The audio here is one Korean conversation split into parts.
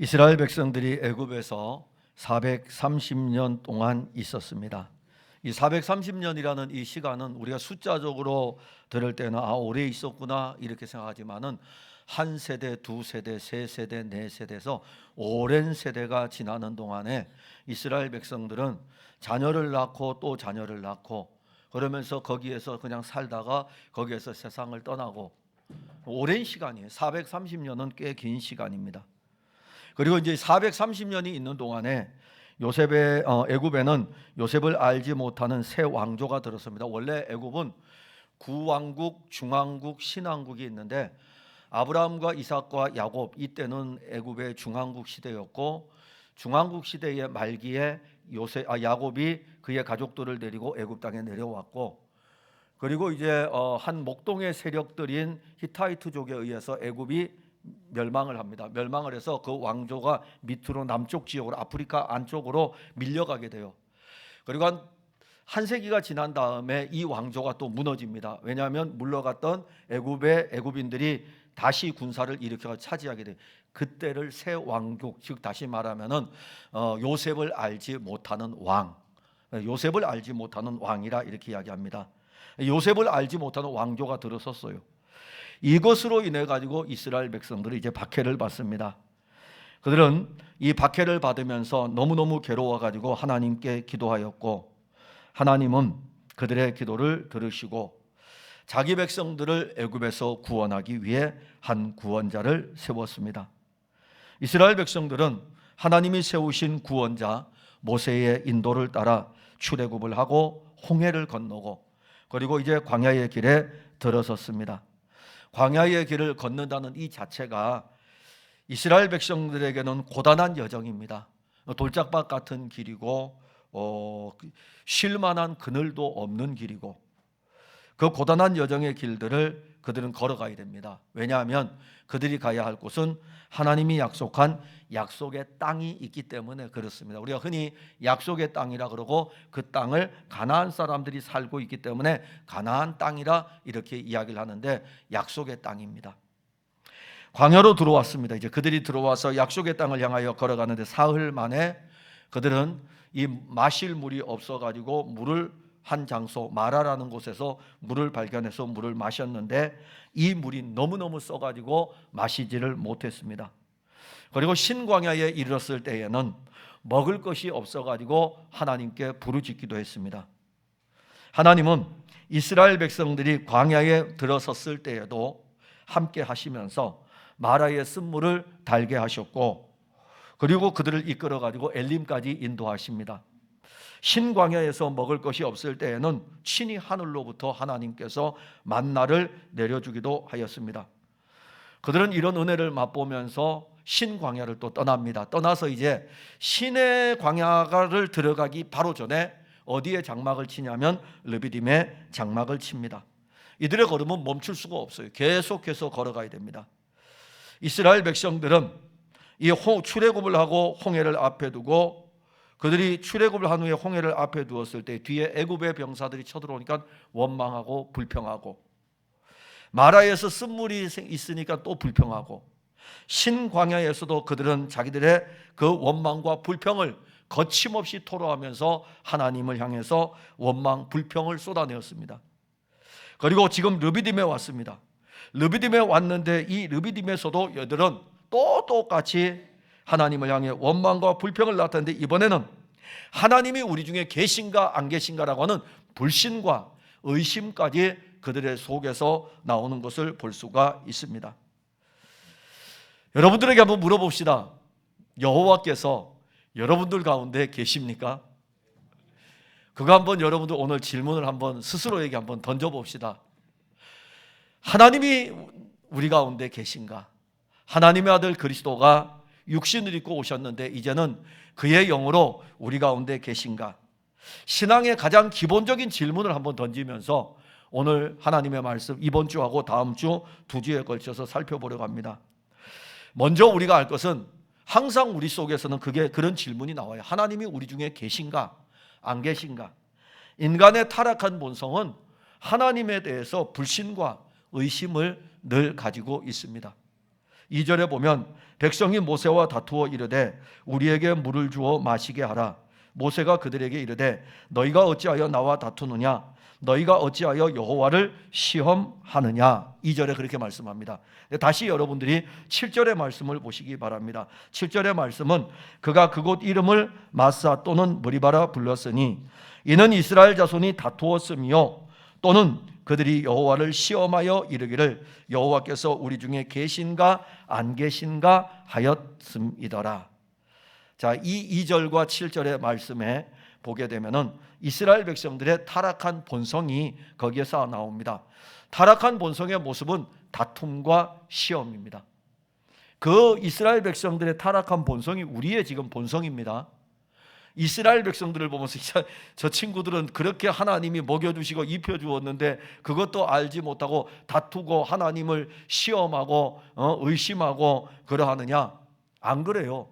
이스라엘 백성들이 애굽에서 430년 동안 있었습니다. 이 430년이라는 이 시간은 우리가 숫자적으로 들을 때는 오래 있었구나 이렇게 생각하지만은 한 세대, 두 세대, 세 세대, 네 세대에서 오랜 세대가 지나는 동안에 이스라엘 백성들은 자녀를 낳고 또 자녀를 낳고 그러면서 거기에서 그냥 살다가 거기에서 세상을 떠나고 오랜 시간이에요. 430년은 꽤 긴 시간입니다. 그리고 이제 430년이 있는 동안에 요셉의 애굽에는 요셉을 알지 못하는 새 왕조가 들었습니다. 원래 애굽은 구왕국, 중왕국, 신왕국이 있는데 아브라함과 이삭과 야곱 이때는 애굽의 중왕국 시대였고 중왕국 시대의 말기에 야곱이 그의 가족들을 데리고 애굽 땅에 내려왔고 그리고 이제 한 목동의 세력들인 히타이트족에 의해서 애굽이 멸망을 합니다. 멸망을 해서 그 왕조가 밑으로 남쪽 지역으로 아프리카 안쪽으로 밀려가게 돼요. 그리고 한 세기가 지난 다음에 이 왕조가 또 무너집니다. 왜냐하면 물러갔던 애굽의 애굽인들이 다시 군사를 일으켜 차지하게 돼요. 그때를 새 왕국, 즉 다시 말하면은 요셉을 알지 못하는 왕, 요셉을 알지 못하는 왕이라 이렇게 이야기합니다. 요셉을 알지 못하는 왕조가 들어섰어요. 이것으로 인해 가지고 이스라엘 백성들이 이제 박해를 받습니다. 그들은 이 박해를 받으면서 너무너무 괴로워 가지고 하나님께 기도하였고 하나님은 그들의 기도를 들으시고 자기 백성들을 애굽에서 구원하기 위해 한 구원자를 세웠습니다. 이스라엘 백성들은 하나님이 세우신 구원자 모세의 인도를 따라 출애굽을 하고 홍해를 건너고 그리고 이제 광야의 길에 들어섰습니다. 광야의 길을 걷는다는 이 자체가 이스라엘 백성들에게는 고단한 여정입니다. 돌짝밭 같은 길이고 쉴 만한 그늘도 없는 길이고 그 고단한 여정의 길들을 그들은 걸어가야 됩니다. 왜냐하면 그들이 가야 할 곳은 하나님이 약속한 약속의 땅이 있기 때문에 그렇습니다. 우리가 흔히 약속의 땅이라 그러고 그 땅을 가나안 사람들이 살고 있기 때문에 가나안 땅이라 이렇게 이야기를 하는데 약속의 땅입니다. 광야로 들어왔습니다. 이제 그들이 들어와서 약속의 땅을 향하여 걸어가는데 사흘 만에 그들은 이 마실 물이 없어가지고 물을 한 장소 마라라는 곳에서 물을 발견해서 물을 마셨는데 이 물이 너무너무 써가지고 마시지를 못했습니다. 그리고 신광야에 이르렀을 때에는 먹을 것이 없어가지고 하나님께 부르짖기도 했습니다. 하나님은 이스라엘 백성들이 광야에 들어섰을 때에도 함께 하시면서 마라의 쓴물을 달게 하셨고 그리고 그들을 이끌어가지고 엘림까지 인도하십니다. 신광야에서 먹을 것이 없을 때에는 친히 하늘로부터 하나님께서 만나를 내려주기도 하였습니다. 그들은 이런 은혜를 맛보면서 신광야를 또 떠납니다. 떠나서 이제 신의 광야를 들어가기 바로 전에 어디에 장막을 치냐면 르비딤에 장막을 칩니다. 이들의 걸음은 멈출 수가 없어요. 계속해서 걸어가야 됩니다. 이스라엘 백성들은 이 출애굽을 하고 홍해를 앞에 두고 그들이 출애굽을 한 후에 홍해를 앞에 두었을 때 뒤에 애굽의 병사들이 쳐들어오니까 원망하고 불평하고 마라에서 쓴물이 있으니까 또 불평하고 신광야에서도 그들은 자기들의 그 원망과 불평을 거침없이 토로하면서 하나님을 향해서 원망, 불평을 쏟아내었습니다. 그리고 지금 르비딤에 왔습니다. 르비딤에 왔는데 이 르비딤에서도 얘들은 또 똑같이 하나님을 향해 원망과 불평을 나타냈는데 이번에는 하나님이 우리 중에 계신가 안 계신가라고 하는 불신과 의심까지 그들의 속에서 나오는 것을 볼 수가 있습니다. 여러분들에게 한번 물어봅시다. 여호와께서 여러분들 가운데 계십니까? 그거 한번 여러분들 오늘 질문을 한번 스스로에게 한번 던져봅시다. 하나님이 우리 가운데 계신가? 하나님의 아들 그리스도가 육신을 입고 오셨는데 이제는 그의 영으로 우리 가운데 계신가? 신앙의 가장 기본적인 질문을 한번 던지면서 오늘 하나님의 말씀 이번 주하고 다음 주 두 주에 걸쳐서 살펴보려고 합니다. 먼저 우리가 알 것은 항상 우리 속에서는 그런 질문이 나와요. 하나님이 우리 중에 계신가? 안 계신가? 인간의 타락한 본성은 하나님에 대해서 불신과 의심을 늘 가지고 있습니다. 2절에 보면 백성이 모세와 다투어 이르되 우리에게 물을 주어 마시게 하라. 모세가 그들에게 이르되 너희가 어찌하여 나와 다투느냐? 너희가 어찌하여 여호와를 시험하느냐? 2절에 그렇게 말씀합니다. 다시 여러분들이 7절의 말씀을 보시기 바랍니다. 7절의 말씀은 그가 그곳 이름을 마사 또는 머리바라 불렀으니 이는 이스라엘 자손이 다투었으며 또는 그들이 여호와를 시험하여 이르기를 여호와께서 우리 중에 계신가 안 계신가 하였음이더라. 자, 이 2절과 7절의 말씀에 보게 되면은 이스라엘 백성들의 타락한 본성이 거기에서 나옵니다. 타락한 본성의 모습은 다툼과 시험입니다. 그 이스라엘 백성들의 타락한 본성이 우리의 지금 본성입니다. 이스라엘 백성들을 보면서 저 친구들은 그렇게 하나님이 먹여주시고 입혀주었는데 그것도 알지 못하고 다투고 하나님을 시험하고 의심하고 그러하느냐? 안 그래요.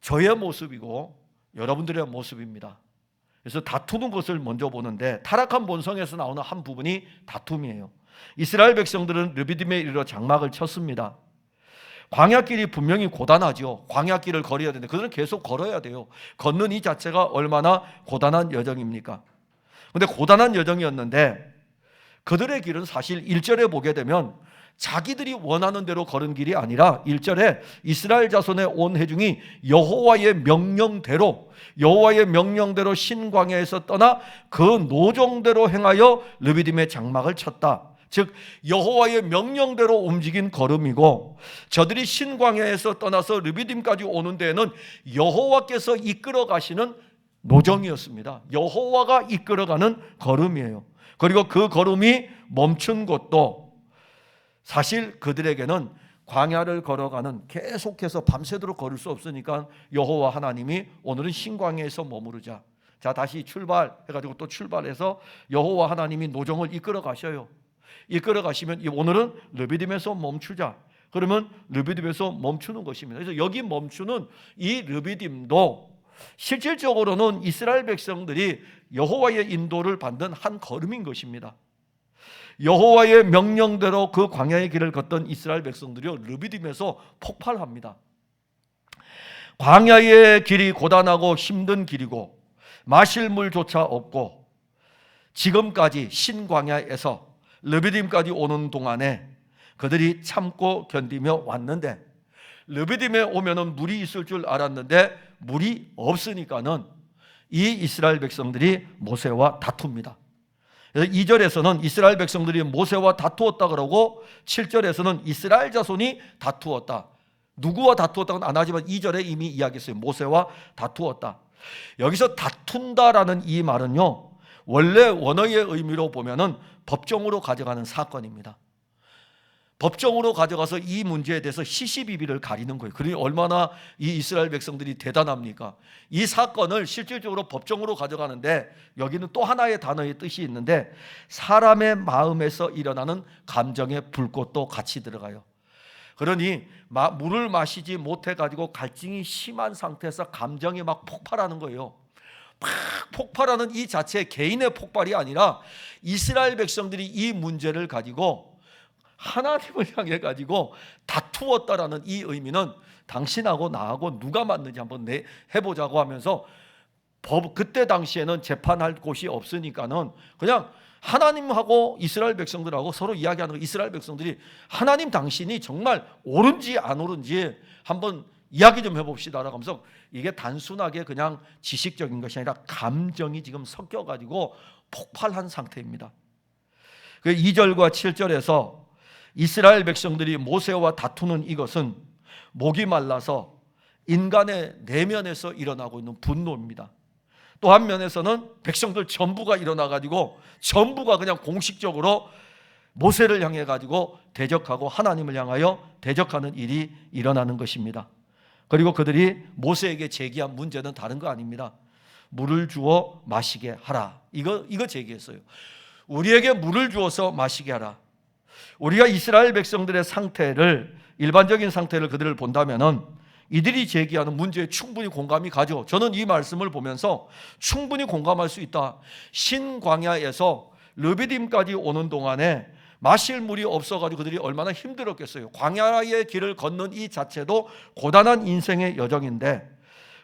저의 모습이고 여러분들의 모습입니다. 그래서 다투는 것을 먼저 보는데 타락한 본성에서 나오는 한 부분이 다툼이에요. 이스라엘 백성들은 르비딤에 이르러 장막을 쳤습니다. 광야길이 분명히 고단하죠. 광야길을 걸어야 되는데 그들은 계속 걸어야 돼요. 걷는 이 자체가 얼마나 고단한 여정입니까? 그런데 고단한 여정이었는데 그들의 길은 사실 1절에 보게 되면 자기들이 원하는 대로 걸은 길이 아니라 1절에 이스라엘 자손의 온 회중이 여호와의 명령대로 신광야에서 떠나 그 노정대로 행하여 르비딤의 장막을 쳤다. 즉 여호와의 명령대로 움직인 걸음이고 저들이 신광야에서 떠나서 르비딤까지 오는 데에는 여호와께서 이끌어 가시는 노정이었습니다. 여호와가 이끌어가는 걸음이에요. 그리고 그 걸음이 멈춘 것도 사실 그들에게는 광야를 걸어가는 계속해서 밤새도록 걸을 수 없으니까 여호와 하나님이 오늘은 신광야에서 머무르자. 자, 다시 출발해가지고 또 출발해서 여호와 하나님이 노정을 이끌어 가셔요. 이끌어 가시면 오늘은 르비딤에서 멈추자. 그러면 르비딤에서 멈추는 것입니다. 그래서 여기 멈추는 이 르비딤도 실질적으로는 이스라엘 백성들이 여호와의 인도를 받는 한 걸음인 것입니다. 여호와의 명령대로 그 광야의 길을 걷던 이스라엘 백성들이 르비딤에서 폭발합니다. 광야의 길이 고단하고 힘든 길이고 마실 물조차 없고 지금까지 신광야에서 르비딤까지 오는 동안에 그들이 참고 견디며 왔는데 르비딤에 오면은 물이 있을 줄 알았는데 물이 없으니까는 이 이스라엘 백성들이 모세와 다툽니다. 2절에서는 이스라엘 백성들이 모세와 다투었다 그러고 7절에서는 이스라엘 자손이 다투었다. 누구와 다투었다고는 안 하지만 2절에 이미 이야기했어요. 모세와 다투었다. 여기서 다툰다라는 이 말은요, 원래 원어의 의미로 보면은 법정으로 가져가는 사건입니다. 법정으로 가져가서 이 문제에 대해서 시시비비를 가리는 거예요. 그러니 얼마나 이 이스라엘 백성들이 대단합니까? 이 사건을 실질적으로 법정으로 가져가는데 여기는 또 하나의 단어의 뜻이 있는데 사람의 마음에서 일어나는 감정의 불꽃도 같이 들어가요. 그러니 물을 마시지 못해가지고 갈증이 심한 상태에서 감정이 막 폭발하는 거예요. 막 폭발하는 이 자체 개인의 폭발이 아니라 이스라엘 백성들이 이 문제를 가지고 하나님을 향해 가지고 다투었다라는 이 의미는 당신하고 나하고 누가 맞는지 한번 해보자고 하면서 그때 당시에는 재판할 곳이 없으니까는 그냥 하나님하고 이스라엘 백성들하고 서로 이야기하는 거. 이스라엘 백성들이 하나님 당신이 정말 옳은지 안 옳은지 한번 이야기 좀 해봅시다라고 하면서 이게 단순하게 그냥 지식적인 것이 아니라 감정이 지금 섞여가지고 폭발한 상태입니다. 그 2절과 7절에서 이스라엘 백성들이 모세와 다투는 이것은 목이 말라서 인간의 내면에서 일어나고 있는 분노입니다. 또 한 면에서는 백성들 전부가 일어나가지고 전부가 그냥 공식적으로 모세를 향해 가지고 대적하고 하나님을 향하여 대적하는 일이 일어나는 것입니다. 그리고 그들이 모세에게 제기한 문제는 다른 거 아닙니다. 물을 주어 마시게 하라. 이거 제기했어요. 우리에게 물을 주어서 마시게 하라. 우리가 이스라엘 백성들의 상태를, 일반적인 상태를 그들을 본다면은 이들이 제기하는 문제에 충분히 공감이 가죠. 저는 이 말씀을 보면서 충분히 공감할 수 있다. 신광야에서 르비딤까지 오는 동안에 마실 물이 없어가지고 그들이 얼마나 힘들었겠어요. 광야의 길을 걷는 이 자체도 고단한 인생의 여정인데,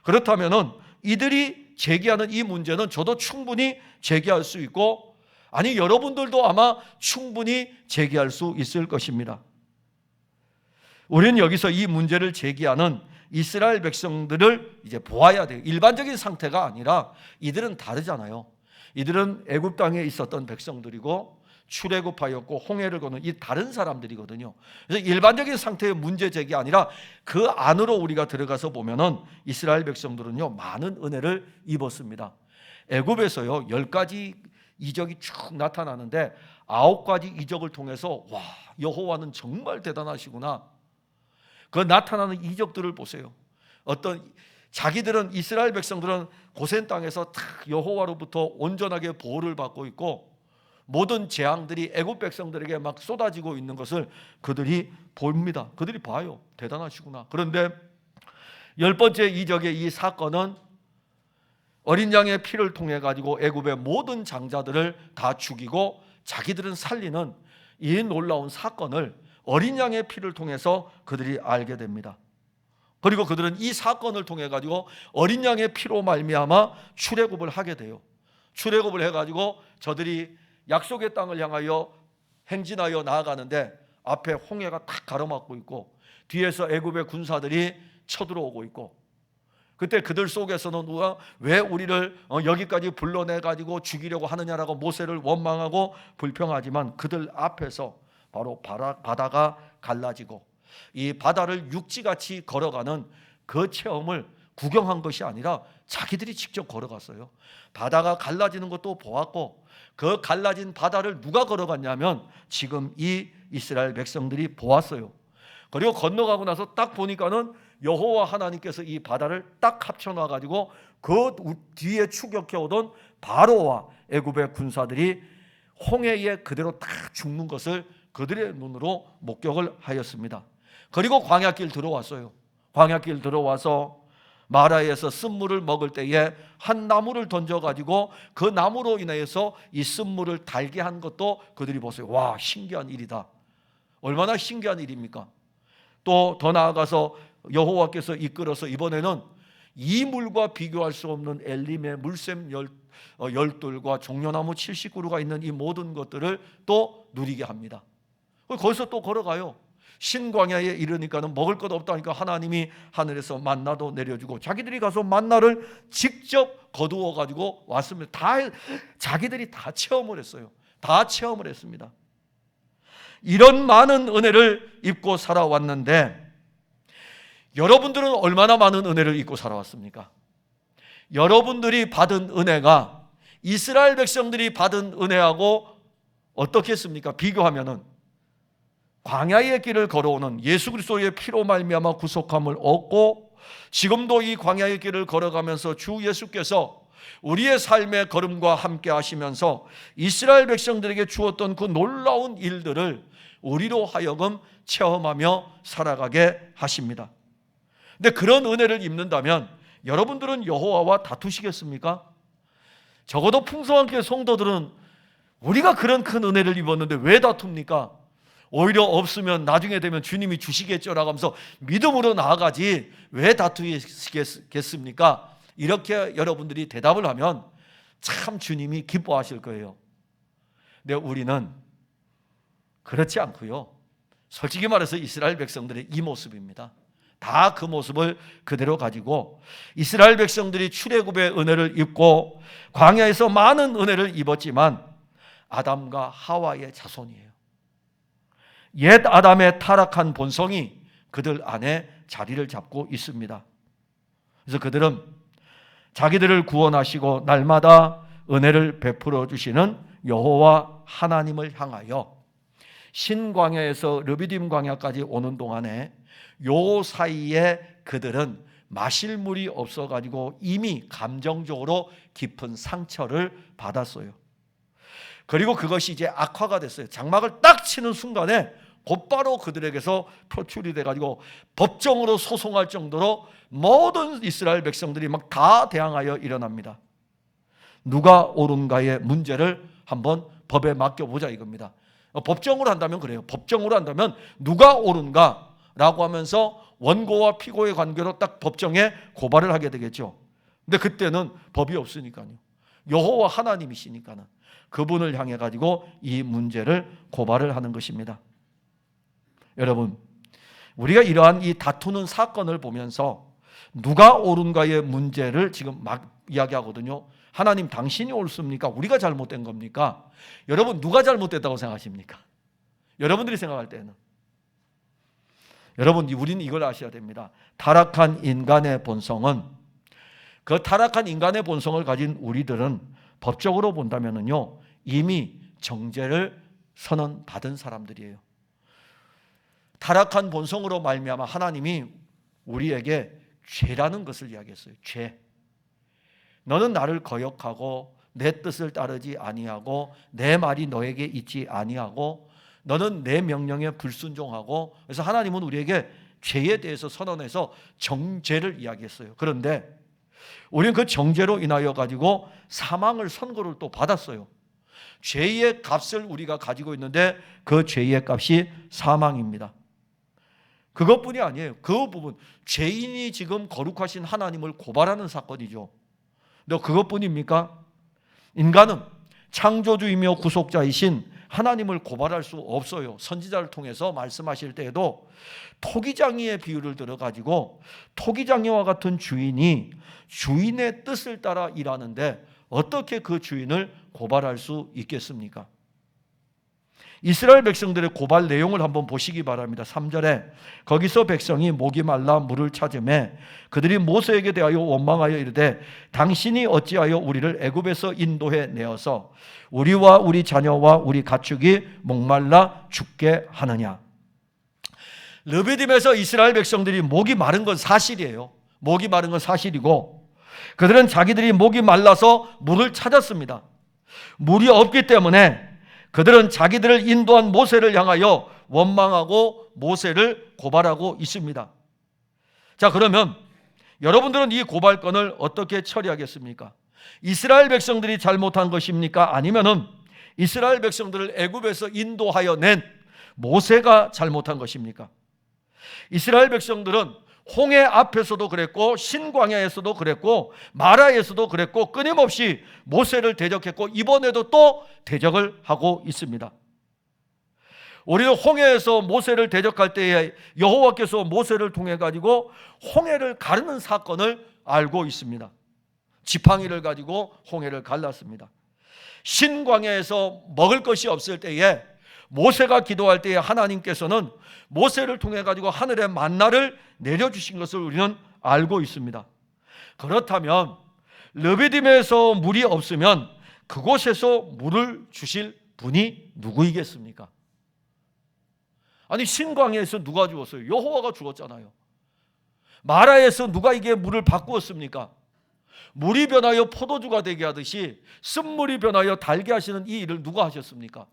그렇다면은 이들이 제기하는 이 문제는 저도 충분히 제기할 수 있고, 아니 여러분들도 아마 충분히 제기할 수 있을 것입니다. 우리는 여기서 이 문제를 제기하는 이스라엘 백성들을 이제 보아야 돼요. 일반적인 상태가 아니라 이들은 다르잖아요. 이들은 애굽 땅에 있었던 백성들이고 출애굽하였고 홍해를 거는 이 다른 사람들이거든요. 그래서 일반적인 상태의 문제 제기 아니라 그 안으로 우리가 들어가서 보면은 이스라엘 백성들은요 많은 은혜를 입었습니다. 애굽에서요 10가지 이적이 쭉 나타나는데 9가지 이적을 통해서 와, 여호와는 정말 대단하시구나. 그 나타나는 이적들을 보세요. 자기들은, 이스라엘 백성들은 고센 땅에서 여호와로부터 온전하게 보호를 받고 있고 모든 재앙들이 애굽 백성들에게 막 쏟아지고 있는 것을 그들이 봅니다. 그들이 봐요. 대단하시구나. 그런데 10번째 이적의 이 사건은 어린 양의 피를 통해 가지고 애굽의 모든 장자들을 다 죽이고 자기들은 살리는 이 놀라운 사건을 어린 양의 피를 통해서 그들이 알게 됩니다. 그리고 그들은 이 사건을 통해 가지고 어린 양의 피로 말미암아 출애굽을 하게 돼요. 출애굽을 해가지고 저들이 약속의 땅을 향하여 행진하여 나아가는데 앞에 홍해가 탁 가로막고 있고 뒤에서 애굽의 군사들이 쳐들어오고 있고, 그때 그들 속에서는 누가 왜 우리를 여기까지 불러내가지고 죽이려고 하느냐라고 모세를 원망하고 불평하지만 그들 앞에서 바로 바다가 갈라지고 이 바다를 육지같이 걸어가는 그 체험을 구경한 것이 아니라 자기들이 직접 걸어갔어요. 바다가 갈라지는 것도 보았고 그 갈라진 바다를 누가 걸어갔냐면 지금 이 이스라엘 백성들이 보았어요. 그리고 건너가고 나서 딱 보니까는 여호와 하나님께서 이 바다를 딱 합쳐놔 가지고 그 뒤에 추격해 오던 바로와 애굽의 군사들이 홍해에 그대로 딱 죽는 것을 그들의 눈으로 목격을 하였습니다. 그리고 광야길 들어왔어요. 광야길 들어와서 마라에서 쓴물을 먹을 때에 한 나무를 던져가지고 그 나무로 인해서 이 쓴물을 달게 한 것도 그들이 보세요. 와, 신기한 일이다. 얼마나 신기한 일입니까? 또 더 나아가서 여호와께서 이끌어서 이번에는 이 물과 비교할 수 없는 엘림의 물샘 열둘과 종려나무 70그루가 있는 이 모든 것들을 또 누리게 합니다. 거기서 또 걸어가요. 신광야에 이르니까는 먹을 것 없다니까 하나님이 하늘에서 만나도 내려주고 자기들이 가서 만나를 직접 거두어 가지고 왔습니다. 자기들이 다 체험을 했어요. 다 체험을 했습니다. 이런 많은 은혜를 입고 살아왔는데 여러분들은 얼마나 많은 은혜를 입고 살아왔습니까? 여러분들이 받은 은혜가 이스라엘 백성들이 받은 은혜하고 어떻겠습니까? 비교하면은 광야의 길을 걸어오는 예수 그리스도의 피로 말미암아 구속함을 얻고 지금도 이 광야의 길을 걸어가면서 주 예수께서 우리의 삶의 걸음과 함께 하시면서 이스라엘 백성들에게 주었던 그 놀라운 일들을 우리로 하여금 체험하며 살아가게 하십니다. 근데 그런 은혜를 입는다면 여러분들은 여호와와 다투시겠습니까? 적어도 풍성한 교회 성도들은 우리가 그런 큰 은혜를 입었는데 왜 다툽니까? 오히려 없으면 나중에 되면 주님이 주시겠죠라고 하면서 믿음으로 나아가지 왜 다투시겠습니까? 이렇게 여러분들이 대답을 하면 참 주님이 기뻐하실 거예요. 근데 우리는 그렇지 않고요. 솔직히 말해서 이스라엘 백성들의 이 모습입니다. 다 그 모습을 그대로 가지고 이스라엘 백성들이 출애굽의 은혜를 입고 광야에서 많은 은혜를 입었지만 아담과 하와의 자손이에요. 옛 아담의 타락한 본성이 그들 안에 자리를 잡고 있습니다. 그래서 그들은 자기들을 구원하시고 날마다 은혜를 베풀어 주시는 여호와 하나님을 향하여 신광야에서 르비딤 광야까지 오는 동안에 요 사이에 그들은 마실 물이 없어가지고 이미 감정적으로 깊은 상처를 받았어요. 그리고 그것이 이제 악화가 됐어요. 장막을 딱 치는 순간에 곧바로 그들에게서 표출이 돼가지고 법정으로 소송할 정도로 모든 이스라엘 백성들이 막 다 대항하여 일어납니다. 누가 옳은가의 문제를 한번 법에 맡겨보자 이겁니다. 법정으로 한다면 그래요. 법정으로 한다면 누가 옳은가라고 하면서 원고와 피고의 관계로 딱 법정에 고발을 하게 되겠죠. 근데 그때는 법이 없으니까요. 여호와 하나님이시니까는 그분을 향해 가지고 이 문제를 고발을 하는 것입니다. 여러분, 우리가 이러한 이 다투는 사건을 보면서 누가 옳은가의 문제를 지금 막 이야기하거든요. 하나님, 당신이 옳습니까? 우리가 잘못된 겁니까? 여러분, 누가 잘못됐다고 생각하십니까? 여러분들이 생각할 때는. 여러분, 우리는 이걸 아셔야 됩니다. 타락한 인간의 본성은, 그 타락한 인간의 본성을 가진 우리들은 법적으로 본다면요, 이미 정죄를 선언받은 사람들이에요. 타락한 본성으로 말미암아 하나님이 우리에게 죄라는 것을 이야기했어요. 죄. 너는 나를 거역하고 내 뜻을 따르지 아니하고 내 말이 너에게 있지 아니하고 너는 내 명령에 불순종하고, 그래서 하나님은 우리에게 죄에 대해서 선언해서 정죄를 이야기했어요. 그런데 우리는 그 정죄로 인하여 가지고 사망을 선고를 또 받았어요. 죄의 값을 우리가 가지고 있는데 그 죄의 값이 사망입니다. 그것뿐이 아니에요. 그 부분, 죄인이 지금 거룩하신 하나님을 고발하는 사건이죠. 근데 그것뿐입니까? 인간은 창조주이며 구속자이신 하나님을 고발할 수 없어요. 선지자를 통해서 말씀하실 때에도 토기장이의 비유를 들어가지고 토기장이와 같은 주인이 주인의 뜻을 따라 일하는데 어떻게 그 주인을 고발할 수 있겠습니까? 이스라엘 백성들의 고발 내용을 한번 보시기 바랍니다. 3절에 거기서 백성이 목이 말라 물을 찾으매 그들이 모세에게 대하여 원망하여 이르되 당신이 어찌하여 우리를 애굽에서 인도해 내어서 우리와 우리 자녀와 우리 가축이 목말라 죽게 하느냐. 르비딤에서 이스라엘 백성들이 목이 마른 건 사실이에요. 목이 마른 건 사실이고 그들은 자기들이 목이 말라서 물을 찾았습니다. 물이 없기 때문에 그들은 자기들을 인도한 모세를 향하여 원망하고 모세를 고발하고 있습니다. 자, 그러면 여러분들은 이 고발건을 어떻게 처리하겠습니까? 이스라엘 백성들이 잘못한 것입니까? 아니면은 이스라엘 백성들을 애굽에서 인도하여 낸 모세가 잘못한 것입니까? 이스라엘 백성들은 홍해 앞에서도 그랬고 신광야에서도 그랬고 마라에서도 그랬고 끊임없이 모세를 대적했고 이번에도 또 대적을 하고 있습니다. 우리는 홍해에서 모세를 대적할 때에 여호와께서 모세를 통해 가지고 홍해를 가르는 사건을 알고 있습니다. 지팡이를 가지고 홍해를 갈랐습니다. 신광야에서 먹을 것이 없을 때에 모세가 기도할 때에 하나님께서는 모세를 통해 가지고 하늘의 만나를 내려주신 것을 우리는 알고 있습니다. 그렇다면 르비딤에서 물이 없으면 그곳에서 물을 주실 분이 누구이겠습니까? 아니, 신광야에서 누가 주었어요? 여호와가 주었잖아요. 마라에서 누가 이게 물을 바꾸었습니까? 물이 변하여 포도주가 되게 하듯이 쓴물이 변하여 달게 하시는 이 일을 누가 하셨습니까?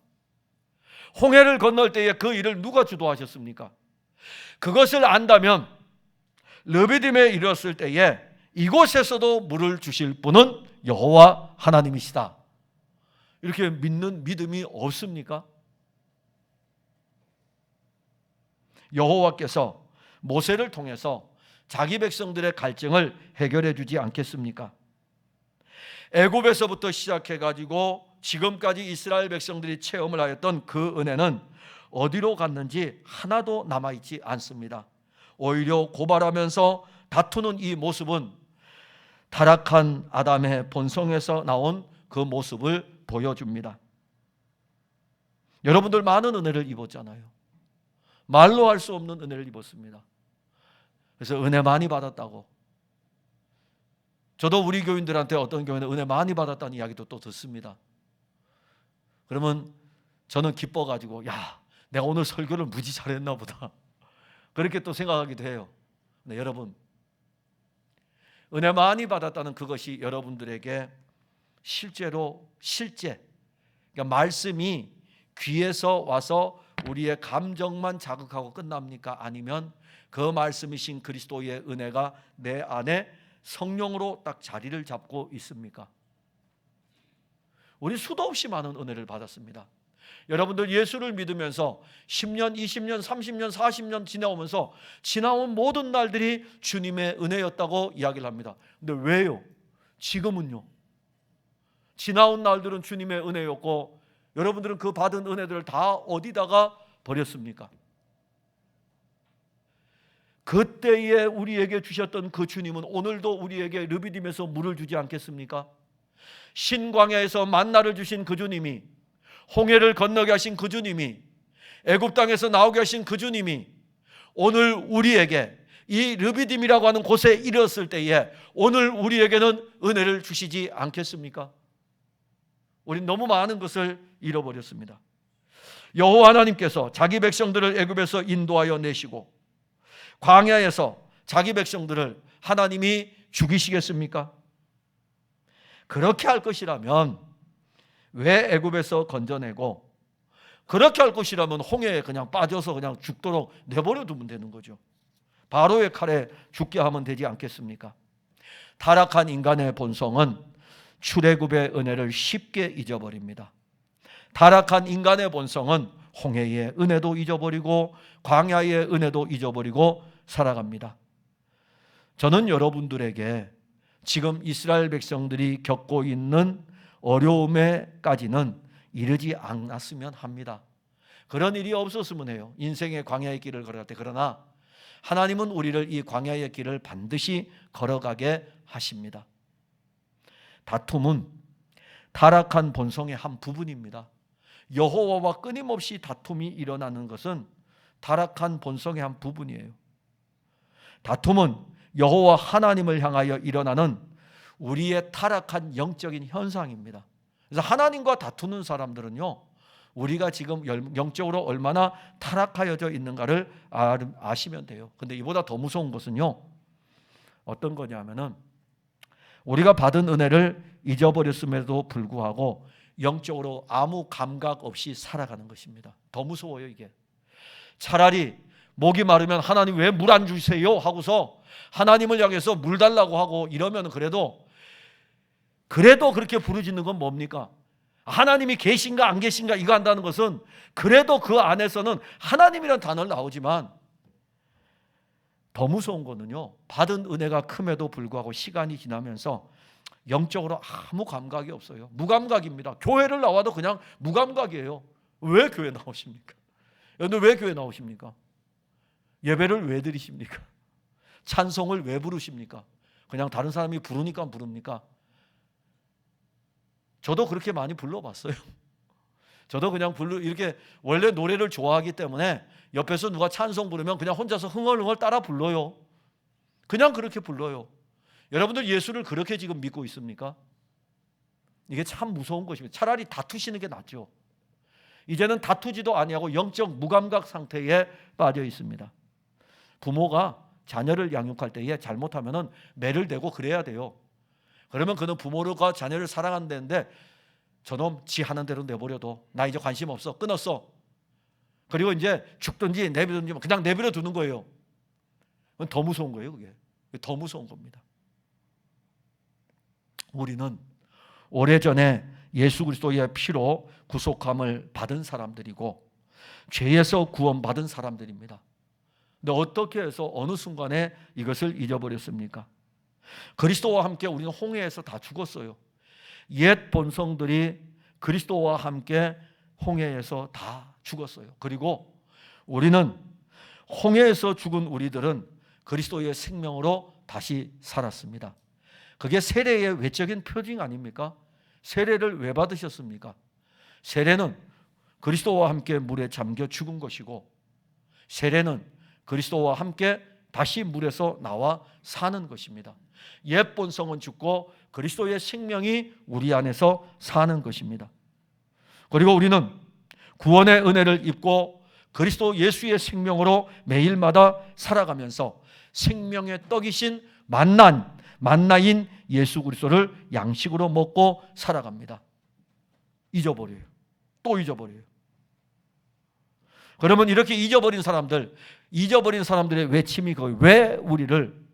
홍해를 건널 때에 그 일을 누가 주도하셨습니까? 그것을 안다면 르비딤에 이르렀을 때에 이곳에서도 물을 주실 분은 여호와 하나님이시다. 이렇게 믿는 믿음이 없습니까? 여호와께서 모세를 통해서 자기 백성들의 갈증을 해결해 주지 않겠습니까? 애굽에서부터 시작해 가지고 지금까지 이스라엘 백성들이 체험을 하였던 그 은혜는 어디로 갔는지 하나도 남아있지 않습니다. 오히려 고발하면서 다투는 이 모습은 타락한 아담의 본성에서 나온 그 모습을 보여줍니다. 여러분들 많은 은혜를 입었잖아요. 말로 할 수 없는 은혜를 입었습니다. 그래서 은혜 많이 받았다고. 저도 우리 교인들한테 어떤 교회는 은혜 많이 받았다는 이야기도 또 듣습니다. 그러면 저는 기뻐가지고 야, 내가 오늘 설교를 무지 잘했나 보다. 그렇게 또 생각하기도 해요. 네, 여러분, 은혜 많이 받았다는 그것이 여러분들에게 실제 그러니까 말씀이 귀에서 와서 우리의 감정만 자극하고 끝납니까? 아니면 그 말씀이신 그리스도의 은혜가 내 안에 성령으로 딱 자리를 잡고 있습니까? 우리 수도 없이 많은 은혜를 받았습니다. 여러분들 예수를 믿으면서 10년, 20년, 30년, 40년 지나오면서 지나온 모든 날들이 주님의 은혜였다고 이야기를 합니다. 근데 왜요? 지금은요? 지나온 날들은 주님의 은혜였고 여러분들은 그 받은 은혜들을 다 어디다가 버렸습니까? 그때에 우리에게 주셨던 그 주님은 오늘도 우리에게 르비딤에서 물을 주지 않겠습니까? 신광야에서 만나를 주신 그 주님이, 홍해를 건너게 하신 그 주님이, 애굽 땅에서 나오게 하신 그 주님이 오늘 우리에게 이 르비딤이라고 하는 곳에 이르렀을 때에 오늘 우리에게는 은혜를 주시지 않겠습니까? 우린 너무 많은 것을 잃어버렸습니다. 여호와 하나님께서 자기 백성들을 애굽에서 인도하여 내시고 광야에서 자기 백성들을 하나님이 죽이시겠습니까? 그렇게 할 것이라면 왜 애굽에서 건져내고, 그렇게 할 것이라면 홍해에 그냥 빠져서 그냥 죽도록 내버려 두면 되는 거죠. 바로의 칼에 죽게 하면 되지 않겠습니까? 타락한 인간의 본성은 출애굽의 은혜를 쉽게 잊어버립니다. 타락한 인간의 본성은 홍해의 은혜도 잊어버리고 광야의 은혜도 잊어버리고 살아갑니다. 저는 여러분들에게 지금 이스라엘 백성들이 겪고 있는 어려움에까지는 이르지 않았으면 합니다. 그런 일이 없었으면 해요. 인생의 광야의 길을 걸어갈 때. 그러나 하나님은 우리를 이 광야의 길을 반드시 걸어가게 하십니다. 다툼은 타락한 본성의 한 부분입니다. 여호와와 끊임없이 다툼이 일어나는 것은 타락한 본성의 한 부분이에요. 다툼은 여호와 하나님을 향하여 일어나는 우리의 타락한 영적인 현상입니다. 그래서 하나님과 다투는 사람들은요, 우리가 지금 영적으로 얼마나 타락하여져 있는가를 아시면 돼요. 근데 이보다 더 무서운 것은요, 어떤 거냐면은 우리가 받은 은혜를 잊어버렸음에도 불구하고 영적으로 아무 감각 없이 살아가는 것입니다. 더 무서워요, 이게. 차라리 목이 마르면 하나님 왜 물 안 주세요 하고서 하나님을 향해서 물 달라고 하고 이러면 그래도 그렇게 부르짖는 건 뭡니까? 하나님이 계신가 안 계신가 이거 한다는 것은 그래도 그 안에서는 하나님이라는 단어는 나오지만 더 무서운 거는요, 받은 은혜가 큼에도 불구하고 시간이 지나면서 영적으로 아무 감각이 없어요. 무감각입니다. 교회를 나와도 그냥 무감각이에요. 왜 교회 나오십니까? 여러분들 왜 교회 나오십니까? 예배를 왜 드리십니까? 찬송을 왜 부르십니까? 그냥 다른 사람이 부르니까 부릅니까? 저도 그렇게 많이 불러봤어요. 저도 그냥 이렇게 원래 노래를 좋아하기 때문에 옆에서 누가 찬송 부르면 그냥 혼자서 흥얼흥얼 따라 불러요. 그냥 그렇게 불러요. 여러분들 예수를 그렇게 지금 믿고 있습니까? 이게 참 무서운 것입니다. 차라리 다투시는 게 낫죠. 이제는 다투지도 아니하고 영적 무감각 상태에 빠져 있습니다. 부모가 자녀를 양육할 때에 잘못하면 매를 대고 그래야 돼요. 그러면 그는 부모가 자녀를 사랑한다는데 저놈 지 하는 대로 내버려둬. 나 이제 관심 없어. 끊었어. 그리고 이제 죽든지 내버려두든지 그냥 내버려 두는 거예요. 그건 더 무서운 거예요. 그게 더 무서운 겁니다. 우리는 오래전에 예수 그리스도의 피로 구속함을 받은 사람들이고 죄에서 구원받은 사람들입니다. 근데 어떻게 해서 어느 순간에 이것을 잊어버렸습니까? 그리스도와 함께 우리는 홍해에서 다 죽었어요. 옛 본성들이 그리스도와 함께 홍해에서 다 죽었어요. 그리고 우리는 홍해에서 죽은 우리들은 그리스도의 생명으로 다시 살았습니다. 그게 세례의 외적인 표징 아닙니까? 세례를 왜 받으셨습니까? 세례는 그리스도와 함께 물에 잠겨 죽은 것이고 세례는 그리스도와 함께 다시 물에서 나와 사는 것입니다. 옛 본성은 죽고 그리스도의 생명이 우리 안에서 사는 것입니다. 그리고 우리는 구원의 은혜를 입고 그리스도 예수의 생명으로 매일마다 살아가면서 생명의 떡이신 만나인 예수 그리스도를 양식으로 먹고 살아갑니다. 잊어버려요. 또 잊어버려요. 그러면 이렇게 잊어버린 사람들의 외침이 거의 왜 우리를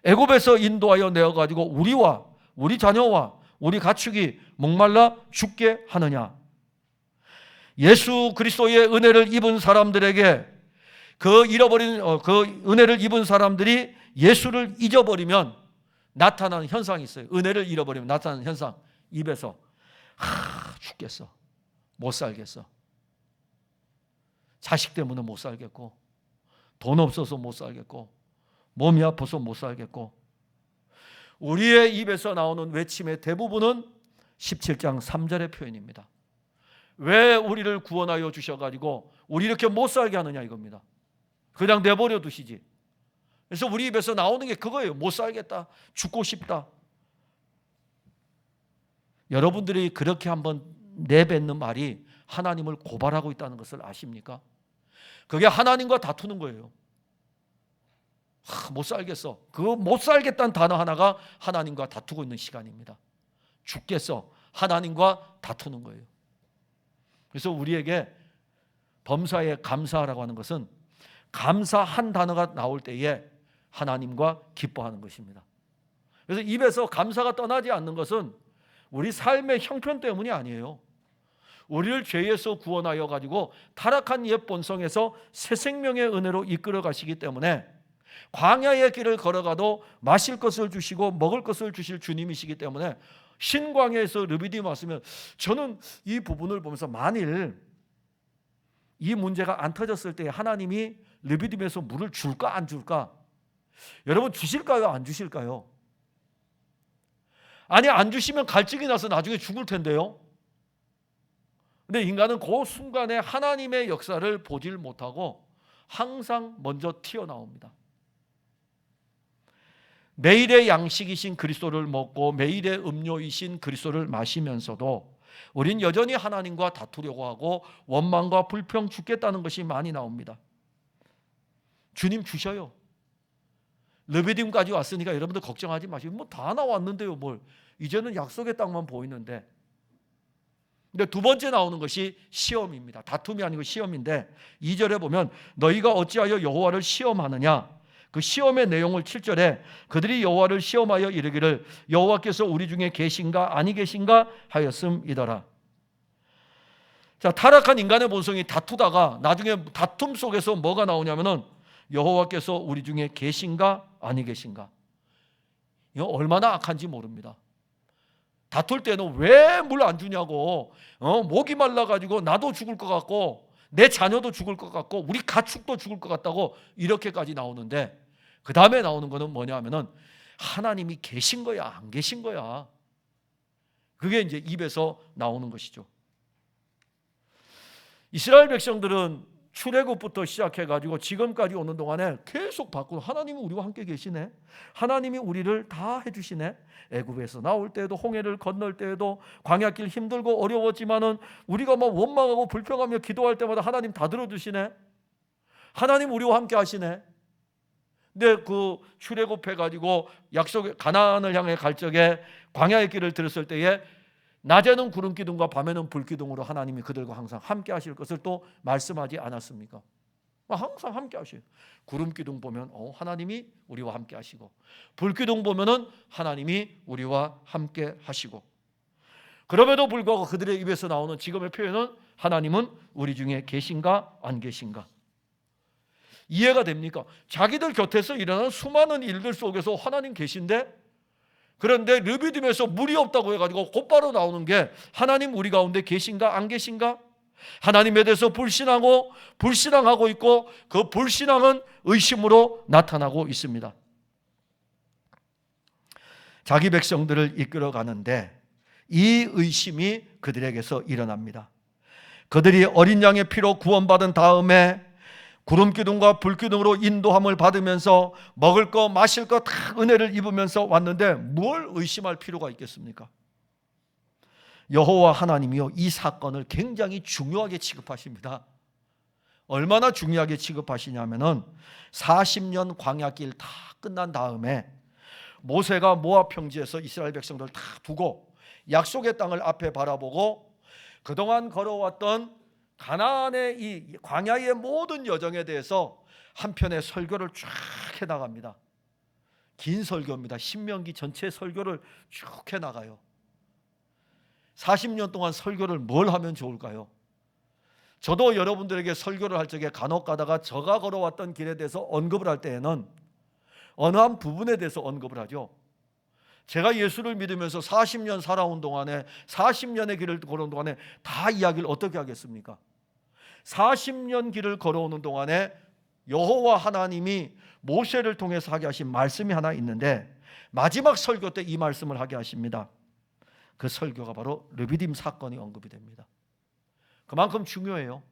애굽에서 인도하여 내어가지고 우리와 우리 자녀와 우리 가축이 목말라 죽게 하느냐? 예수 그리스도의 은혜를 입은 사람들에게 그 잃어버린 그 은혜를 입은 사람들이 예수를 잊어버리면 나타나는 현상이 있어요. 은혜를 잃어버리면 나타나는 현상. 입에서 죽겠어, 못 살겠어, 자식 때문에 못 살겠고, 돈 없어서 못 살겠고, 몸이 아파서 못 살겠고. 우리의 입에서 나오는 외침의 대부분은 17장 3절의 표현입니다. 왜 우리를 구원하여 주셔가지고 우리 이렇게 못 살게 하느냐 이겁니다. 그냥 내버려 두시지. 그래서 우리 입에서 나오는 게 그거예요. 못 살겠다, 죽고 싶다. 여러분들이 그렇게 한번 내뱉는 말이 하나님을 고발하고 있다는 것을 아십니까? 그게 하나님과 다투는 거예요. 못 살겠어. 그 못 살겠다는 단어 하나가 하나님과 다투고 있는 시간입니다. 죽겠어. 하나님과 다투는 거예요. 그래서 우리에게 범사에 감사하라고 하는 것은 감사한 단어가 나올 때에 하나님과 기뻐하는 것입니다. 그래서 입에서 감사가 떠나지 않는 것은 우리 삶의 형편 때문이 아니에요. 우리를 죄에서 구원하여 가지고 타락한 옛 본성에서 새 생명의 은혜로 이끌어 가시기 때문에 광야의 길을 걸어가도 마실 것을 주시고 먹을 것을 주실 주님이시기 때문에 신광야에서 르비딤 왔으면, 저는 이 부분을 보면서 만일 이 문제가 안 터졌을 때 하나님이 르비딤에서 물을 줄까 안 줄까? 여러분, 주실까요 안 주실까요? 아니, 안 주시면 갈증이 나서 나중에 죽을 텐데요. 근데 인간은 그 순간에 하나님의 역사를 보질 못하고 항상 먼저 튀어나옵니다. 매일의 양식이신 그리스도를 먹고 매일의 음료이신 그리스도를 마시면서도 우린 여전히 하나님과 다투려고 하고 원망과 불평, 죽겠다는 것이 많이 나옵니다. 주님 주셔요. 르비딤까지 왔으니까 여러분들 걱정하지 마시고, 뭐 다 나왔는데요, 뭘. 이제는 약속의 땅만 보이는데. 근데 두 번째 나오는 것이 시험입니다. 다툼이 아니고 시험인데 2절에 보면 너희가 어찌하여 여호와를 시험하느냐. 그 시험의 내용을 7절에 그들이 여호와를 시험하여 이르기를 여호와께서 우리 중에 계신가 아니 계신가 하였음이더라. 자, 타락한 인간의 본성이 다투다가 나중에 다툼 속에서 뭐가 나오냐면은 여호와께서 우리 중에 계신가 아니 계신가. 이거 얼마나 악한지 모릅니다. 다툴 때는 왜 물 안 주냐고, 목이 말라가지고 나도 죽을 것 같고 내 자녀도 죽을 것 같고 우리 가축도 죽을 것 같다고 이렇게까지 나오는데, 그 다음에 나오는 거는 뭐냐 하면은 하나님이 계신 거야 안 계신 거야. 그게 이제 입에서 나오는 것이죠. 이스라엘 백성들은 출애굽부터 시작해가지고 지금까지 오는 동안에 계속 바꾸고, 하나님이 우리와 함께 계시네, 하나님이 우리를 다 해주시네. 애굽에서 나올 때에도 홍해를 건널 때에도 광야길 힘들고 어려웠지만은 우리가 막 원망하고 불평하며 기도할 때마다 하나님 다 들어주시네. 하나님 우리와 함께 하시네. 근데 그 출애굽해가지고 약속 가나안을 향해 갈 적에 광야의 길을 들었을 때에 낮에는 구름 기둥과 밤에는 불 기둥으로 하나님이 그들과 항상 함께 하실 것을 또 말씀하지 않았습니까? 항상 함께 하셔요. 구름 기둥 보면 하나님이 우리와 함께 하시고, 불 기둥 보면은 하나님이 우리와 함께 하시고. 그럼에도 불구하고 그들의 입에서 나오는 지금의 표현은 하나님은 우리 중에 계신가 안 계신가. 이해가 됩니까? 자기들 곁에서 일어나는 수많은 일들 속에서 하나님 계신데, 그런데 르비딤에서 물이 없다고 해가지고 곧바로 나오는 게 하나님 우리 가운데 계신가 안 계신가? 하나님에 대해서 불신앙하고 있고, 그 불신앙은 의심으로 나타나고 있습니다. 자기 백성들을 이끌어 가는데 이 의심이 그들에게서 일어납니다. 그들이 어린 양의 피로 구원받은 다음에 구름기둥과 불기둥으로 인도함을 받으면서 먹을 거 마실 거 다 은혜를 입으면서 왔는데 뭘 의심할 필요가 있겠습니까? 여호와 하나님이요, 이 사건을 굉장히 중요하게 취급하십니다. 얼마나 중요하게 취급하시냐면은 40년 광야길 다 끝난 다음에 모세가 모압 평지에서 이스라엘 백성들 다 두고 약속의 땅을 앞에 바라보고 그동안 걸어왔던 가나안의 이 광야의 모든 여정에 대해서 한 편의 설교를 쫙 해나갑니다. 긴 설교입니다. 신명기 전체 설교를 쭉 해나가요. 40년 동안 설교를 뭘 하면 좋을까요? 저도 여러분들에게 설교를 할 적에 간혹 가다가 저가 걸어왔던 길에 대해서 언급을 할 때에는 어느 한 부분에 대해서 언급을 하죠. 제가 예수를 믿으면서 40년 살아온 동안에 40년의 길을 걸어온 동안에 다 이야기를 어떻게 하겠습니까? 40년 길을 걸어오는 동안에 여호와 하나님이 모세를 통해서 하게 하신 말씀이 하나 있는데 마지막 설교 때 이 말씀을 하게 하십니다. 그 설교가 바로 르비딤 사건이 언급이 됩니다. 그만큼 중요해요.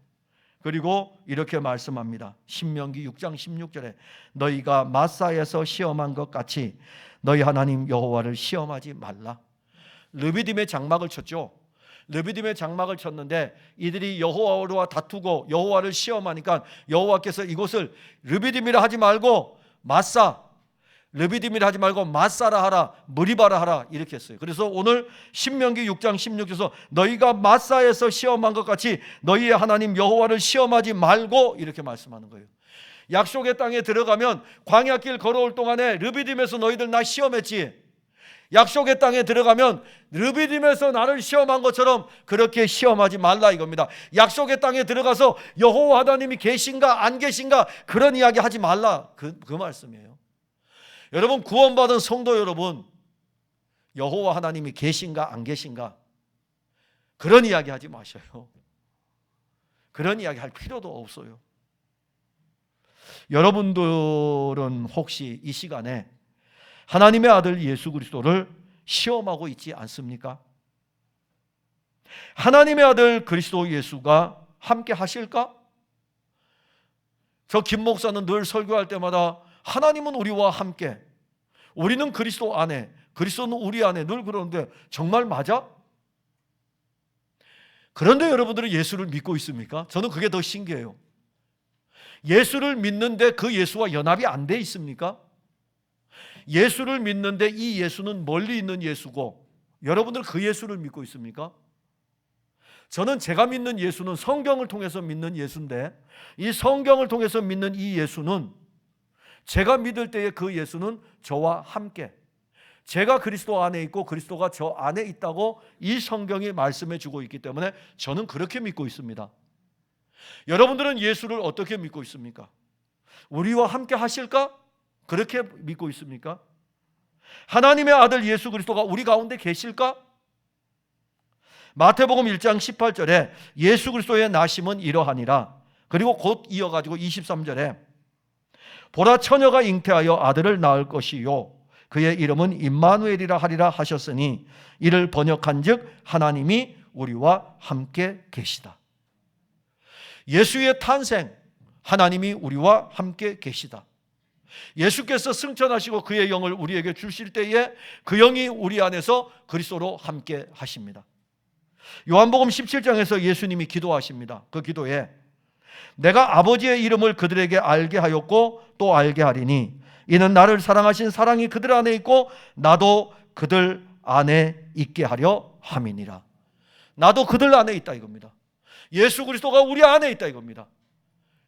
그리고 이렇게 말씀합니다. 신명기 6장 16절에 너희가 마사에서 시험한 것 같이 너희 하나님 여호와를 시험하지 말라. 르비딤의 장막을 쳤죠. 르비딤의 장막을 쳤는데 이들이 여호와와 다투고 여호와를 시험하니까 여호와께서 이곳을 르비딤이라 하지 말고 마사, 르비딤이라 하지 말고 마사라 하라, 무리바라 하라 이렇게 했어요. 그래서 오늘 신명기 6장 16절에서 너희가 마사에서 시험한 것 같이 너희의 하나님 여호와를 시험하지 말고 이렇게 말씀하는 거예요. 약속의 땅에 들어가면 광야길 걸어올 동안에 르비딤에서 너희들 나 시험했지. 약속의 땅에 들어가면 르비딤에서 나를 시험한 것처럼 그렇게 시험하지 말라 이겁니다. 약속의 땅에 들어가서 여호와 하나님이 계신가 안 계신가 그런 이야기 하지 말라 그 말씀이에요. 여러분 구원받은 성도 여러분, 여호와 하나님이 계신가 안 계신가 그런 이야기 하지 마셔요. 그런 이야기 할 필요도 없어요. 여러분들은 혹시 이 시간에 하나님의 아들 예수 그리스도를 시험하고 있지 않습니까? 하나님의 아들 그리스도 예수가 함께 하실까? 저 김 목사는 늘 설교할 때마다 하나님은 우리와 함께, 우리는 그리스도 안에, 그리스도는 우리 안에 늘 그러는데 정말 맞아? 그런데 여러분들은 예수를 믿고 있습니까? 저는 그게 더 신기해요. 예수를 믿는데 그 예수와 연합이 안 돼 있습니까? 예수를 믿는데 이 예수는 멀리 있는 예수고 여러분들은 그 예수를 믿고 있습니까? 저는 제가 믿는 예수는 성경을 통해서 믿는 예수인데 이 성경을 통해서 믿는 이 예수는 제가 믿을 때의 그 예수는 저와 함께, 제가 그리스도 안에 있고 그리스도가 저 안에 있다고 이 성경이 말씀해 주고 있기 때문에 저는 그렇게 믿고 있습니다. 여러분들은 예수를 어떻게 믿고 있습니까? 우리와 함께 하실까? 그렇게 믿고 있습니까? 하나님의 아들 예수 그리스도가 우리 가운데 계실까? 마태복음 1장 18절에 예수 그리스도의 나심은 이러하니라. 그리고 곧 이어가지고 23절에 보라 처녀가 잉태하여 아들을 낳을 것이요 그의 이름은 임마누엘이라 하리라 하셨으니 이를 번역한즉 하나님이 우리와 함께 계시다. 예수의 탄생, 하나님이 우리와 함께 계시다. 예수께서 승천하시고 그의 영을 우리에게 주실 때에 그 영이 우리 안에서 그리스도로 함께 하십니다. 요한복음 17장에서 예수님이 기도하십니다. 그 기도에 내가 아버지의 이름을 그들에게 알게 하였고 또 알게 하리니 이는 나를 사랑하신 사랑이 그들 안에 있고 나도 그들 안에 있게 하려 함이니라. 나도 그들 안에 있다 이겁니다. 예수 그리스도가 우리 안에 있다 이겁니다.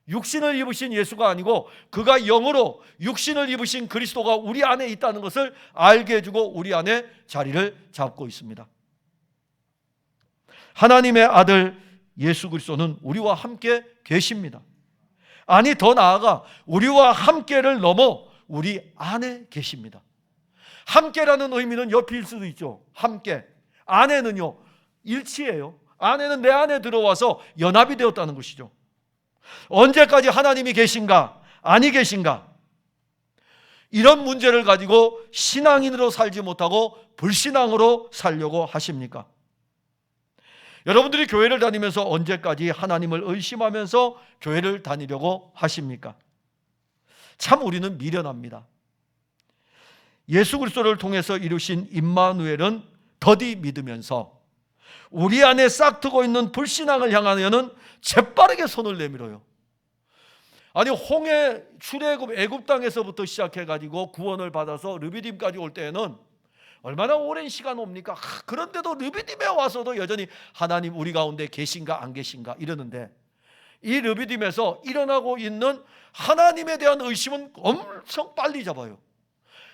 육신을 입으신 예수가 아니고 그가 영으로 육신을 입으신 그리스도가 우리 안에 있다는 것을 알게 해주고 우리 안에 자리를 잡고 있습니다. 하나님의 아들 예수 그리스도는 우리와 함께 계십니다. 아니 더 나아가 우리와 함께를 넘어 우리 안에 계십니다. 함께라는 의미는 옆일 수도 있죠. 함께. 안에는요 일치예요. 안에는 내 안에 들어와서 연합이 되었다는 것이죠. 언제까지 하나님이 계신가? 아니 계신가? 이런 문제를 가지고 신앙인으로 살지 못하고 불신앙으로 살려고 하십니까? 여러분들이 교회를 다니면서 언제까지 하나님을 의심하면서 교회를 다니려고 하십니까? 참 우리는 미련합니다. 예수 그리스도를 통해서 이루신 임마누엘은 더디 믿으면서 우리 안에 싹트고 있는 불신앙을 향하여는 재빠르게 손을 내밀어요. 아니 홍해 출애굽 애굽 땅에서부터 시작해가지고 구원을 받아서 르비딤까지 올 때에는 얼마나 오랜 시간 옵니까? 그런데도 르비딤에 와서도 여전히 하나님 우리 가운데 계신가 안 계신가 이러는데 이 르비딤에서 일어나고 있는 하나님에 대한 의심은 엄청 빨리 잡아요.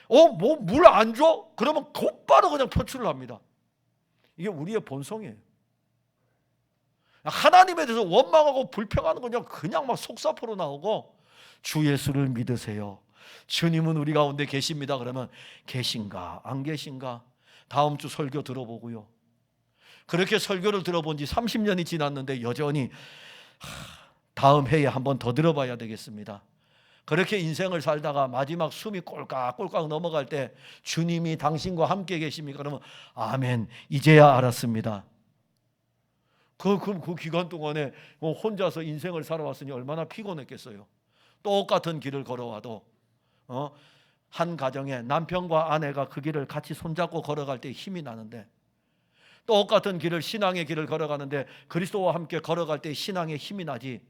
뭐 물 안 줘? 그러면 곧바로 그냥 표출을 합니다. 이게 우리의 본성이에요. 하나님에 대해서 원망하고 불평하는 건 그냥 막 속사포로 나오고, 주 예수를 믿으세요, 주님은 우리 가운데 계십니다, 그러면 계신가 안 계신가 다음 주 설교 들어보고요. 그렇게 설교를 들어본 지 30년이 지났는데 여전히 다음 해에 한 번 더 들어봐야 되겠습니다. 그렇게 인생을 살다가 마지막 숨이 꼴깍꼴깍 넘어갈 때 주님이 당신과 함께 계십니까? 그러면 아멘, 이제야 알았습니다. 그 기간 동안에 혼자서 인생을 살아왔으니 얼마나 피곤했겠어요. 똑같은 길을 걸어와도 한 가정에 남편과 아내가 그 길을 같이 손잡고 걸어갈 때 힘이 나는데, 똑같은 길을, 신앙의 길을 걸어가는데 그리스도와 함께 걸어갈 때 신앙의 힘이 나지,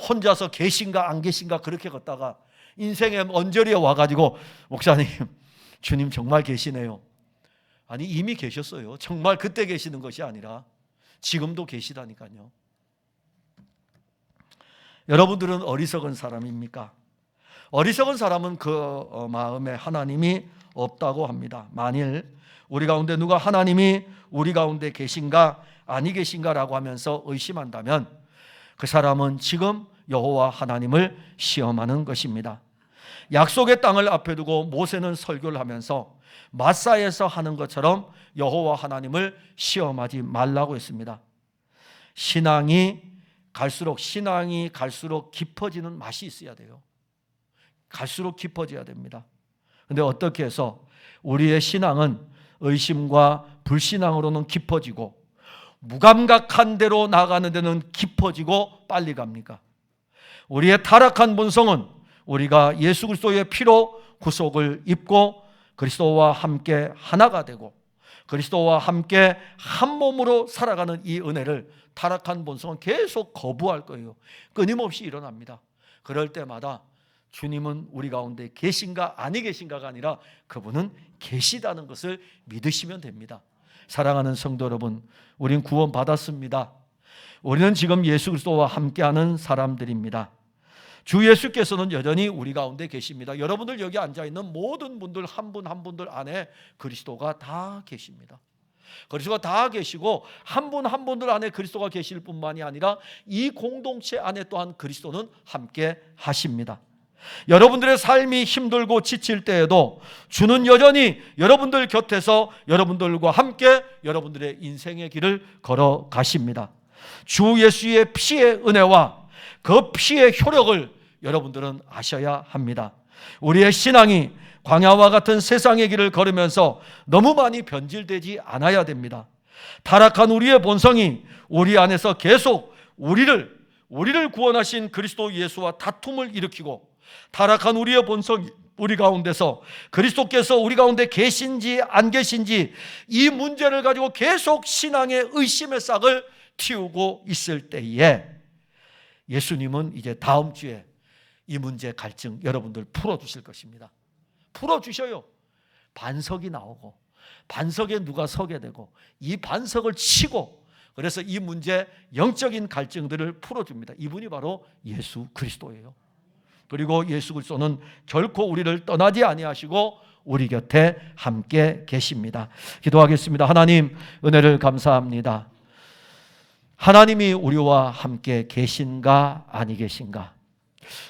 혼자서 계신가 안 계신가 그렇게 걷다가 인생의 언저리에 와가지고 목사님, 주님 정말 계시네요. 아니, 이미 계셨어요. 정말 그때 계시는 것이 아니라 지금도 계시다니까요. 여러분들은 어리석은 사람입니까? 어리석은 사람은 그 마음에 하나님이 없다고 합니다. 만일 우리 가운데 누가 하나님이 우리 가운데 계신가 아니 계신가라고 하면서 의심한다면 그 사람은 지금 여호와 하나님을 시험하는 것입니다. 약속의 땅을 앞에 두고 모세는 설교를 하면서 마사에서 하는 것처럼 여호와 하나님을 시험하지 말라고 했습니다. 신앙이 갈수록 깊어지는 맛이 있어야 돼요. 갈수록 깊어져야 됩니다. 그런데 어떻게 해서 우리의 신앙은 의심과 불신앙으로는 깊어지고 무감각한 대로 나가는 데는 깊어지고 빨리 갑니까? 우리의 타락한 본성은 우리가 예수 그리스도의 피로 구속을 입고 그리스도와 함께 하나가 되고 그리스도와 함께 한 몸으로 살아가는 이 은혜를 타락한 본성은 계속 거부할 거예요. 끊임없이 일어납니다. 그럴 때마다 주님은 우리 가운데 계신가 아니 계신가가 아니라 그분은 계시다는 것을 믿으시면 됩니다. 사랑하는 성도 여러분, 우린 구원 받았습니다. 우리는 지금 예수 그리스도와 함께하는 사람들입니다. 주 예수께서는 여전히 우리 가운데 계십니다. 여러분들 여기 앉아있는 모든 분들 한 분 한 분들 안에 그리스도가 다 계십니다. 그리스도가 다 계시고 한 분 한 분들 안에 그리스도가 계실 뿐만이 아니라 이 공동체 안에 또한 그리스도는 함께 하십니다. 여러분들의 삶이 힘들고 지칠 때에도 주는 여전히 여러분들 곁에서 여러분들과 함께 여러분들의 인생의 길을 걸어가십니다. 주 예수의 피의 은혜와 그 피의 효력을 여러분들은 아셔야 합니다. 우리의 신앙이 광야와 같은 세상의 길을 걸으면서 너무 많이 변질되지 않아야 됩니다. 타락한 우리의 본성이 우리 안에서 계속 우리를 구원하신 그리스도 예수와 다툼을 일으키고 타락한 우리의 본성이 우리 가운데서 그리스도께서 우리 가운데 계신지 안 계신지 이 문제를 가지고 계속 신앙의 의심의 싹을 틔우고 있을 때에 예수님은 이제 다음 주에 이 문제 갈증 여러분들 풀어주실 것입니다. 풀어주셔요. 반석이 나오고 반석에 누가 서게 되고 이 반석을 치고 그래서 이 문제 영적인 갈증들을 풀어줍니다. 이분이 바로 예수 그리스도예요. 그리고 예수 그리스도는 결코 우리를 떠나지 아니하시고 우리 곁에 함께 계십니다. 기도하겠습니다. 하나님, 은혜를 감사합니다. 하나님이 우리와 함께 계신가 아니 계신가?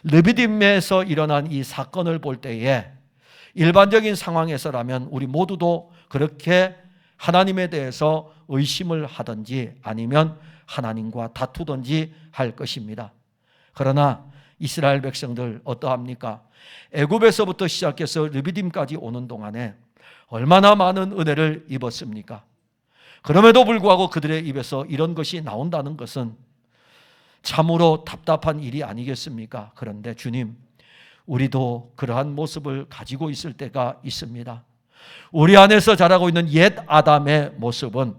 르비딤에서 일어난 이 사건을 볼 때에 일반적인 상황에서라면 우리 모두도 그렇게 하나님에 대해서 의심을 하든지 아니면 하나님과 다투든지 할 것입니다. 그러나 이스라엘 백성들 어떠합니까? 애굽에서부터 시작해서 르비딤까지 오는 동안에 얼마나 많은 은혜를 입었습니까? 그럼에도 불구하고 그들의 입에서 이런 것이 나온다는 것은 참으로 답답한 일이 아니겠습니까? 그런데 주님, 우리도 그러한 모습을 가지고 있을 때가 있습니다. 우리 안에서 자라고 있는 옛 아담의 모습은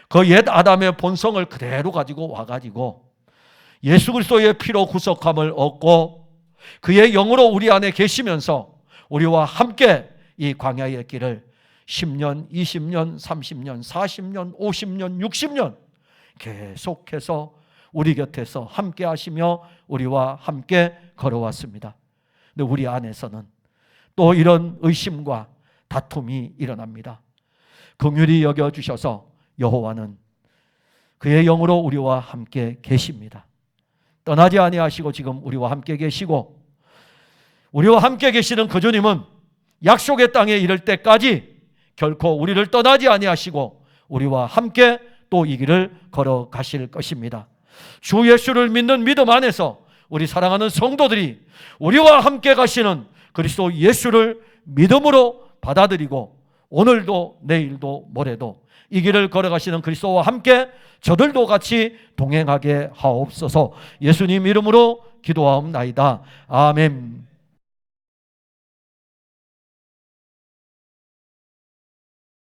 그 옛 아담의 본성을 그대로 가지고 와가지고 예수 그리스도의 피로 구속함을 얻고 그의 영으로 우리 안에 계시면서 우리와 함께 이 광야의 길을 10년, 20년, 30년, 40년, 50년, 60년 계속해서 우리 곁에서 함께 하시며 우리와 함께 걸어왔습니다. 근데 우리 안에서는 또 이런 의심과 다툼이 일어납니다. 긍휼히 여겨주셔서 여호와는 그의 영으로 우리와 함께 계십니다. 떠나지 아니하시고 지금 우리와 함께 계시고, 우리와 함께 계시는 그 주님은 약속의 땅에 이를 때까지 결코 우리를 떠나지 아니하시고 우리와 함께 또 이 길을 걸어가실 것입니다. 주 예수를 믿는 믿음 안에서 우리 사랑하는 성도들이 우리와 함께 가시는 그리스도 예수를 믿음으로 받아들이고 오늘도 내일도 모레도 이 길을 걸어가시는 그리스도와 함께 저들도 같이 동행하게 하옵소서. 예수님 이름으로 기도하옵나이다. 아멘.